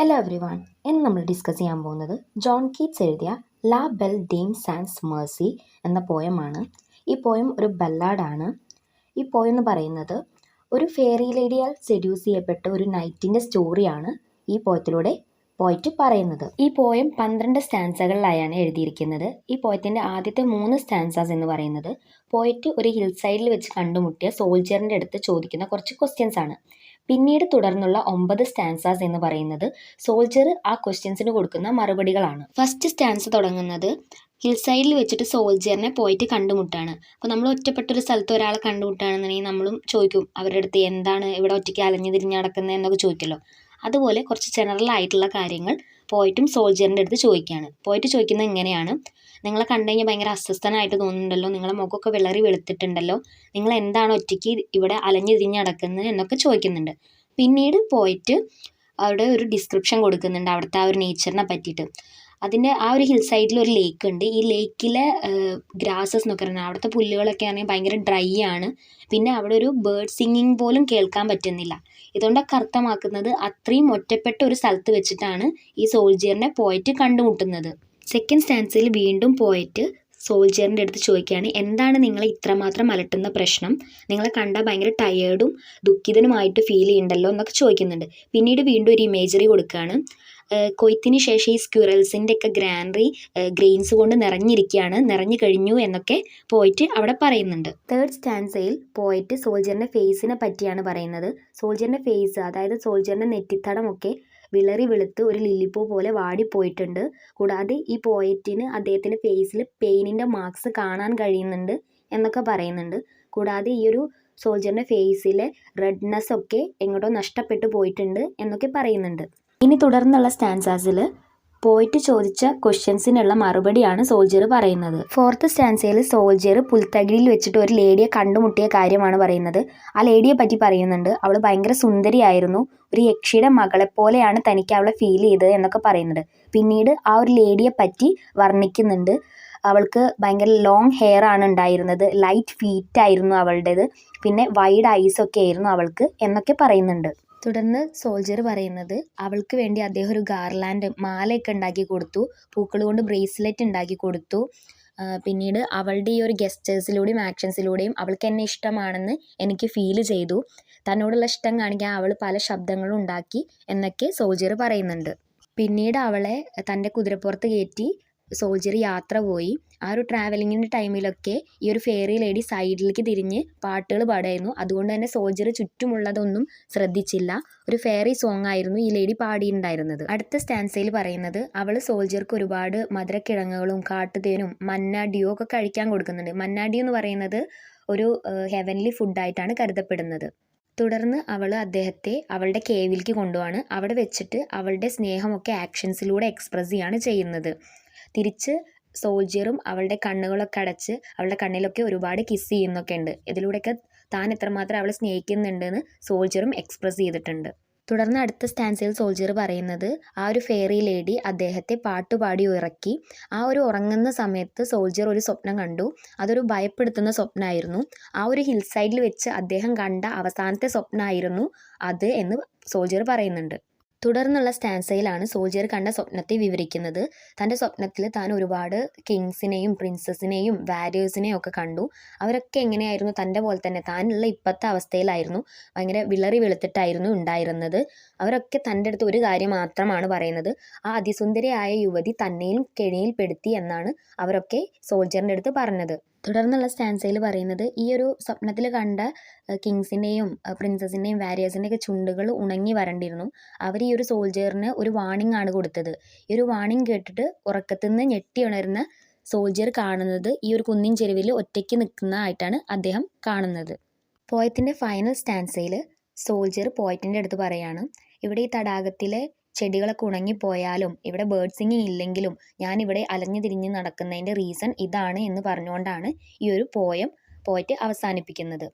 Hello every one. ഇന്ന് നമ്മൾ discuss ചെയ്യാൻ പോകുന്നത് ജോൺ കീറ്റ്സ് എഴുതിയ ലാ ബെൽ ഡെയിം സാൻസ് മേഴ്സി എന്ന പോയമാണ്. ഈ പോയം ഒരു ബല്ലാഡാണ്. ഈ പോയം എന്ന് പറയുന്നത് ഒരു ഫെയറി ലേഡിയാൽ സെഡ്യൂസ് ചെയ്യപ്പെട്ട ഒരു നൈറ്റിൻ്റെ സ്റ്റോറിയാണ് ഈ പോയത്തിലൂടെ പോയിട്ട് പറയുന്നത്. ഈ പോയം 12 സ്റ്റാൻസകളിലായാണ് എഴുതിയിരിക്കുന്നത്. ഈ പോയത്തിൻ്റെ ആദ്യത്തെ 3 സ്റ്റാൻസാസ് എന്ന് പറയുന്നത് പോയറ്റ് ഒരു ഹിൽ സൈഡിൽ വെച്ച് കണ്ടുമുട്ടിയ സോൾജറിൻ്റെ അടുത്ത് ചോദിക്കുന്ന കുറച്ച് ക്വസ്റ്റ്യൻസ് ആണ്. പിന്നീട് തുടർന്നുള്ള 9 സ്റ്റാൻസാസ് എന്ന് പറയുന്നത് സോൾജർ ആ ക്വസ്റ്റ്യൻസിന് കൊടുക്കുന്ന മറുപടികളാണ്. ഫസ്റ്റ് സ്റ്റാൻസ് തുടങ്ങുന്നത് ഹിൽ സൈഡിൽ വെച്ചിട്ട് സോൾജറിനെ പോയിട്ട് കണ്ടുമുട്ടാണ്. അപ്പോൾ നമ്മൾ ഒറ്റപ്പെട്ടൊരു സ്ഥലത്ത് ഒരാളെ കണ്ടുമുട്ടുകയാണെന്നുണ്ടെങ്കിൽ നമ്മളും ചോദിക്കും അവരുടെ അടുത്ത് എന്താണ് ഇവിടെ ഒറ്റയ്ക്ക് അലഞ്ഞു തിരിഞ്ഞ് നടക്കുന്നത് എന്നൊക്കെ ചോദിക്കുമല്ലോ. അതുപോലെ കുറച്ച് ജനറൽ ആയിട്ടുള്ള കാര്യങ്ങൾ പോയിട്ടും സോൾജറിൻ്റെ അടുത്ത് ചോദിക്കുകയാണ്. പോയിട്ട് ചോദിക്കുന്നത് ഇങ്ങനെയാണ്: നിങ്ങളെ കണ്ടു കഴിഞ്ഞാൽ ഭയങ്കര അസ്വസ്ഥനായിട്ട് തോന്നുന്നുണ്ടല്ലോ, നിങ്ങളെ മുഖമൊക്കെ വിളറി വെളുത്തിട്ടുണ്ടല്ലോ, നിങ്ങൾ എന്താണ് ഒറ്റയ്ക്ക് ഇവിടെ അലഞ്ഞു തിരിഞ്ഞ് നടക്കുന്നത് എന്നൊക്കെ ചോദിക്കുന്നുണ്ട്. പിന്നീട് പോയിട്ട് അവിടെ ഒരു ഡിസ്ക്രിപ്ഷൻ കൊടുക്കുന്നുണ്ട് അവിടുത്തെ ആ ഒരു നേച്ചറിനെ പറ്റിയിട്ട്. അതിൻ്റെ ആ ഒരു ഹിൽ സൈഡിൽ ഒരു ലേക്ക് ഉണ്ട്. ഈ ലേക്കിലെ ഗ്രാസസ് എന്നൊക്കെ പറഞ്ഞാൽ അവിടുത്തെ പുല്ലുകളൊക്കെ ആണെങ്കിൽ ഭയങ്കര ഡ്രൈ ആണ്. പിന്നെ അവിടെ ഒരു ബേർഡ് സിംഗിങ് പോലും കേൾക്കാൻ പറ്റുന്നില്ല. ഇതുകൊണ്ടൊക്കെ അർത്ഥമാക്കുന്നത് അത്രയും ഒറ്റപ്പെട്ട ഒരു സ്ഥലത്ത് വെച്ചിട്ടാണ് ഈ സോൾജിയറിനെ പോയിട്ട് കണ്ടുമുട്ടുന്നത്. സെക്കൻഡ് സ്റ്റാൻസിൽ വീണ്ടും പോയിട്ട് സോൾജിയറിൻ്റെ അടുത്ത് ചോദിക്കുകയാണ്, എന്താണ് നിങ്ങളെ ഇത്രമാത്രം അലട്ടുന്ന പ്രശ്നം, നിങ്ങളെ കണ്ടാൽ ഭയങ്കര ടയേർഡും ദുഃഖിതനുമായിട്ട് ഫീൽ ചെയ്യുന്നുണ്ടല്ലോ എന്നൊക്കെ ചോദിക്കുന്നുണ്ട്. പിന്നീട് വീണ്ടും ഒരു ഇമേജറി കൊടുക്കുകയാണ്. കൊയ്ത്തിന് ശേഷം ഈ സ്ക്വിറൽസിൻ്റെ ഒക്കെ ഗ്രെയിൻസ് കൊണ്ട് നിറഞ്ഞു കഴിഞ്ഞു എന്നൊക്കെ പോയിട്ട് അവിടെ പറയുന്നുണ്ട്. തേർഡ് സ്റ്റാൻസയിൽ പോയിട്ട് സോൾജറിൻ്റെ ഫേസിനെ പറ്റിയാണ് പറയുന്നത്. സോൾജറിൻ്റെ ഫേസ്, അതായത് സോൾജറിൻ്റെ നെറ്റിത്തടമൊക്കെ വിളറി വെളുത്ത് ഒരു ലില്ലിപ്പൂ പോലെ വാടിപ്പോയിട്ടുണ്ട്. കൂടാതെ ഈ പോയറ്റിന് അദ്ദേഹത്തിൻ്റെ ഫേസിൽ പെയിനിൻ്റെ മാർക്സ് കാണാൻ കഴിയുന്നുണ്ട് എന്നൊക്കെ പറയുന്നുണ്ട്. കൂടാതെ ഈ ഒരു സോൾജറിൻ്റെ ഫേസിലെ റെഡ്നെസ് ഒക്കെ എങ്ങോട്ടോ നഷ്ടപ്പെട്ടു പോയിട്ടുണ്ട് എന്നൊക്കെ പറയുന്നുണ്ട്. ഇനി തുടർന്നുള്ള സ്റ്റാൻസാസിൽ പോയിട്ട് ചോദിച്ച ക്വസ്റ്റ്യൻസിനുള്ള മറുപടിയാണ് സോൾജർ പറയുന്നത്. ഫോർത്ത് സ്റ്റാൻസയിൽ സോൾജർ പുൽത്തകിടിയിൽ വെച്ചിട്ട് ഒരു ലേഡിയെ കണ്ടുമുട്ടിയ കാര്യമാണ് പറയുന്നത്. ആ ലേഡിയെ പറ്റി പറയുന്നുണ്ട്. അവൾ ഭയങ്കര സുന്ദരിയായിരുന്നു, ഒരു യക്ഷിയുടെ മകളെപ്പോലെയാണ് തനിക്ക് അവളെ ഫീൽ ചെയ്തത് എന്നൊക്കെ പറയുന്നുണ്ട്. പിന്നീട് ആ ഒരു ലേഡിയെ പറ്റി വർണ്ണിക്കുന്നുണ്ട്. അവൾക്ക് ഭയങ്കര ലോങ് ഹെയർ ആണ് ഉണ്ടായിരുന്നത്, ലൈറ്റ് ഫീറ്റ് ആയിരുന്നു അവളുടേത്, പിന്നെ വൈഡ് ഐസ് ഒക്കെ ആയിരുന്നു അവൾക്ക് എന്നൊക്കെ പറയുന്നുണ്ട്. തുടർന്ന് സോൾജർ പറയുന്നത് അവൾക്ക് വേണ്ടി അദ്ദേഹം ഒരു ഗാർലാൻഡ് മാലയൊക്കെ ഉണ്ടാക്കി കൊടുത്തു, പൂക്കൾ കൊണ്ട് ബ്രേസ്ലെറ്റ് ഉണ്ടാക്കി കൊടുത്തു. പിന്നീട് അവളുടെ ഈ ഒരു ഗെസ്റ്റേഴ്സിലൂടെയും ആക്ഷൻസിലൂടെയും അവൾക്ക് എന്നെ ഇഷ്ടമാണെന്ന് എനിക്ക് ഫീൽ ചെയ്തു. തന്നോടുള്ള ഇഷ്ടം കാണിക്കാൻ അവൾ പല ശബ്ദങ്ങളും ഉണ്ടാക്കി എന്നൊക്കെ സോൾജർ പറയുന്നുണ്ട്. പിന്നീട് അവളെ തൻ്റെ കുതിരപ്പുറത്ത് കയറ്റി സോൾജർ യാത്ര പോയി. ആ ഒരു ട്രാവലിങ്ങിൻ്റെ ടൈമിലൊക്കെ ഈ ഒരു ഫെയറി ലേഡി സൈഡിലേക്ക് തിരിഞ്ഞ് പാട്ടുകൾ പാടായിരുന്നു. അതുകൊണ്ട് തന്നെ സോൾജർ ചുറ്റുമുള്ളതൊന്നും ശ്രദ്ധിച്ചില്ല. ഒരു ഫെയറി സോങ് ആയിരുന്നു ഈ ലേഡി പാടിയിട്ടുണ്ടായിരുന്നത്. അടുത്ത സ്റ്റാൻസയിൽ പറയുന്നത് അവൾ സോൾജർക്ക് ഒരുപാട് മധുരക്കിഴങ്ങുകളും കാട്ടുതേനും മന്നാഡിയോ ഒക്കെ കഴിക്കാൻ കൊടുക്കുന്നുണ്ട്. മന്നാഡിയോ എന്ന് പറയുന്നത് ഒരു ഹെവൻലി ഫുഡായിട്ടാണ് കരുതപ്പെടുന്നത്. തുടർന്ന് അവൾ അദ്ദേഹത്തെ അവളുടെ കേവിലേക്ക് കൊണ്ടുപോവാണ്. അവിടെ വെച്ചിട്ട് അവളുടെ സ്നേഹമൊക്കെ ആക്ഷൻസിലൂടെ എക്സ്പ്രസ് ചെയ്യാണ് ചെയ്യുന്നത്. തിരിച്ച് സോൾജറും അവളുടെ കണ്ണുകളൊക്കെ അടച്ച് അവളുടെ കണ്ണിലൊക്കെ ഒരുപാട് കിസ് ചെയ്യുന്നൊക്കെ ഉണ്ട്. ഇതിലൂടെയൊക്കെ താൻ എത്രമാത്രം അവളെ സ്നേഹിക്കുന്നുണ്ടെന്ന് സോൾജറും എക്സ്പ്രസ് ചെയ്തിട്ടുണ്ട്. തുടർന്ന് അടുത്ത സ്റ്റാൻസയിൽ സോൾജർ പറയുന്നത് ആ ഒരു ഫെയറി ലേഡി അദ്ദേഹത്തെ പാട്ടുപാടി ഉറക്കി. ആ ഒരു ഉറങ്ങുന്ന സമയത്ത് സോൾജർ ഒരു സ്വപ്നം കണ്ടു. അതൊരു ഭയപ്പെടുത്തുന്ന സ്വപ്നമായിരുന്നു. ആ ഒരു ഹിൽ സൈഡിൽ വെച്ച് അദ്ദേഹം കണ്ട അവസാനത്തെ സ്വപ്നമായിരുന്നു അത് എന്ന് സോൾജർ പറയുന്നുണ്ട്. തുടർന്നുള്ള സ്റ്റാൻസയിലാണ് സോൾജർ കണ്ട സ്വപ്നത്തെ വിവരിക്കുന്നത്. തൻ്റെ സ്വപ്നത്തിൽ താൻ ഒരുപാട് കിങ്സിനെയും പ്രിൻസസിനെയും വാരിയേഴ്സിനെയും ഒക്കെ കണ്ടു. അവരൊക്കെ എങ്ങനെയായിരുന്നു, തൻ്റെ പോലെ തന്നെ താനുള്ള ഇപ്പോഴത്തെ അവസ്ഥയിലായിരുന്നു, ഭയങ്കര വിളറി വെളുത്തിട്ടായിരുന്നു ഉണ്ടായിരുന്നത്. അവരൊക്കെ തൻ്റെ അടുത്ത് ഒരു കാര്യം മാത്രമാണ് പറയുന്നത്, ആ അതിസുന്ദരിയായ യുവതി തന്നെയും കെണിയിൽപ്പെടുത്തി എന്നാണ് അവരൊക്കെ സോൾജറിൻ്റെ അടുത്ത് പറഞ്ഞത്. തുടർന്നുള്ള സ്റ്റാൻസയിൽ പറയുന്നത് ഈ ഒരു സ്വപ്നത്തിൽ കണ്ട കിങ്സിൻ്റെയും പ്രിൻസസിൻ്റെയും വാരിയേഴ്സിൻ്റെയൊക്കെ ചുണ്ടുകൾ ഉണങ്ങി വരണ്ടിരുന്നു. അവർ ഈ ഒരു സോൾജറിന് ഒരു വാണിംഗ് ആണ് കൊടുത്തത്. ഈ ഒരു വാണിംഗ് കേട്ടിട്ട് ഉറക്കത്തിൽ നിന്ന് ഞെട്ടി ഉണരുന്ന സോൾജർ കാണുന്നത് ഈ ഒരു കുന്നിൻ ചെരുവിൽ ഒറ്റയ്ക്ക് നിൽക്കുന്നതായിട്ടാണ് അദ്ദേഹം കാണുന്നത്. പോയത്തിൻ്റെ ഫൈനൽ സ്റ്റാൻസയിൽ സോൾജർ പോയറ്റിൻ്റെ അടുത്ത് പറയാണ്, ഇവിടെ ഈ തടാകത്തിലെ ചെടികളൊക്കെ ഉണങ്ങിപ്പോയാലും ഇവിടെ ബേർഡ് സിംഗിങ് ഇല്ലെങ്കിലും ഞാനിവിടെ അലഞ്ഞു തിരിഞ്ഞ് നടക്കുന്നതിൻ്റെ റീസൺ ഇതാണ് എന്ന് പറഞ്ഞുകൊണ്ടാണ് ഈ ഒരു പോയറ്റ് അവസാനിപ്പിക്കുന്നത്.